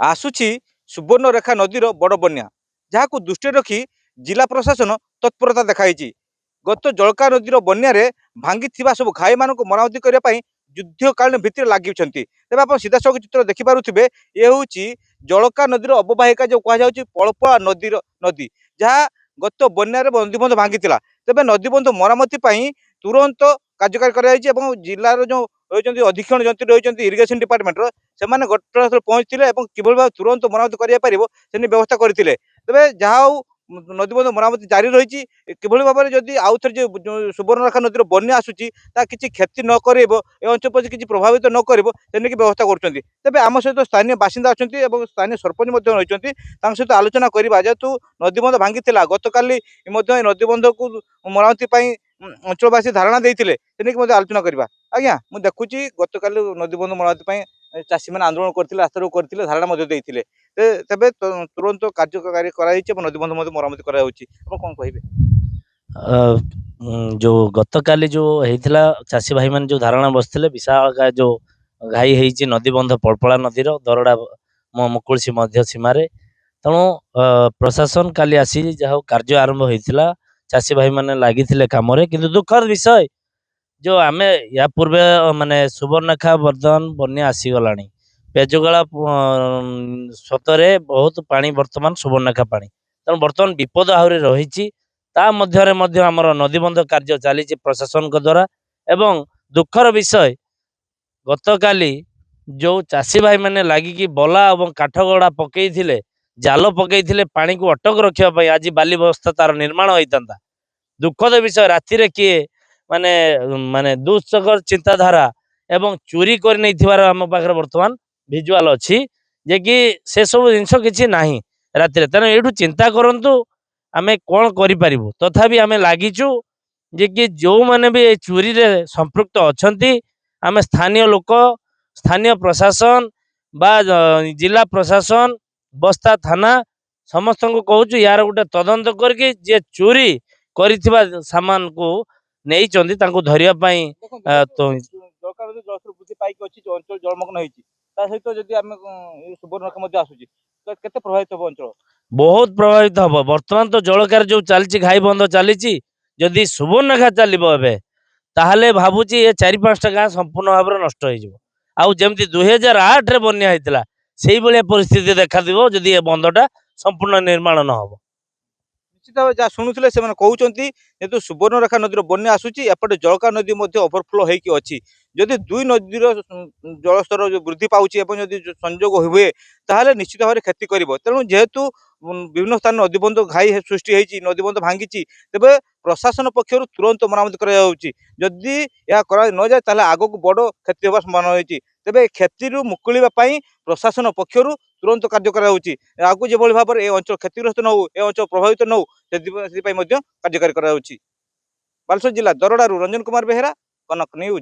आसुची सुवर्णरेखा नदीर बड़ बन्या जहाँ दृष्टि रखी जिला प्रशासन तत्परता देखाई। गत जलका नदीर बन्या भांगी सब घाई मान मरामती करने युद्धकालीन भित्ति लगी तेज आप सीधा सड़क चित्र देखिपे ये हूँ जलका नदीर अववाहिका जो कहुच्छी पलपला नदी जहाँ गत बन्या नदीबंध भांगी तेज नदीबंध मरामती तुरंत कार्यकारी जिलार जो रही अधीक्षण जंत्री रही इरिगेशन डिपार्टमेंटर से घटनास्थल पहुंचते किभली भाव तुरंत मरामती कर व्यवस्था करते तेज जहाँ नदीबंध मरामती जारी रही किभली भाव में जदि आउ थे सुवर्णरेखा नदीर बन्या आसूची किसी क्षति न कर अंचल प्रति किसी प्रभावित न कर व्यवस्था कर तेज आम सहित स्थानीय बासिंदा अच्छा स्थानीय सरपंच रही सहित आलोचना करवा जेहेतु नदीबंध भांगी गत काली नदीबंध को मरामती अंचलवासी धारणा देते आलोचना करवा। आज्ञा मुझे देखुची गत काली नदीबंध मरामती चाषी मैंने आंदोलन करते रास्ता रोक करते धारणा देते तेज तुरंत कार्यकारी नदीबंध मरामती कौन कहे जो गत काली जो होता चाषी भाई मैंने जो धारणा बसते विशाल जो घाई होती नदीबंध पलपला नदीर दरड़ा मुकुलसी मध्य सीमार तेणु प्रशासन काली आसी जहाँ कार्य आरंभ होता चाषी भाई मैंने लगी कम किंतु दुखद विषय जो आम या पूर्वे माने सुवर्णरेखा बर्तमान बन्या आसीगला पेजगला स्वतरे बहुत पानी बर्तमान सुवर्णरेखा पानी तेणु बर्तमान विपद आहरी रही आमर नदीबंध कार्य चली प्रशासन द्वारा एवं दुखर विषय गत काली जो चाषी भाई मैंने लगिकी बला और काठगड़ा पकई जाल पकई पानी को अटक रखापी आज बाली व्यवस्था तार निर्माण होता दुखद विषय राति किए माने माने दुस्सकर चिंताधारा एवं चोरी कर आम पाखे बर्तमान भिजुआल अच्छी जे कि से सब जिनस किसी ना राति तेना ये चिंता करूँ आम कौन करूँ तथापि आम लगिचु जे कि जो मैंने भी चोरी रे संपृक्त अच्छा आम स्थानीय लोक स्थानीय प्रशासन बा जिला प्रशासन बस्ता थाना समस्त को कहूँ यार गोटे तदंत करके जे चोरी करिथिबा सामान को नहीं धरने वृद्धि पाई अंचल जलमग्न सहित जदि सुवर्णरेखा आसूची केते प्रभावित हो अंचल बहुत प्रभावित हम बर्तमान तो जलकार जो चलती घाई बंध चली जदि सुवर्णरेखा चलो ताहले भावुची ये 4-5टा गाँ संपूर्ण भाव में नष्ट होमती 2008 बन्या होता से परिस्थिति देखा जदि ये बंधटा संपूर्ण निर्माण न हो निश्चित भाव जहाँ शुणुले से कहते जेहतु सुवर्णरेखा नदीर बन्या आसूची एपटे जलका नदी ओभरफ्लो होती जदि दुई नदीर जलस्तर वृद्धि पाँच संजोग हुए ताहले निश्चित भाव में क्षति कर तेणु जेहेतु विभिन्न स्थान नदीबंध घाई सृष्टि होती नदीबंध भांगी तेज प्रशासन पक्षर तुरंत मरामती जदि यह न जाए आग को बड़ क्षति होगा संभावना होती तेज क्षति मुकुलिया प्रशासन पक्षर तुरंत कार्य आगू जो भाव में अंचल क्षतिग्रस्त न हो अंचल प्रभावित न हो कार्यकारी बालेश्वर जिला दरड़ारू रंजन कुमार बेहेरा, कनक न्यूज।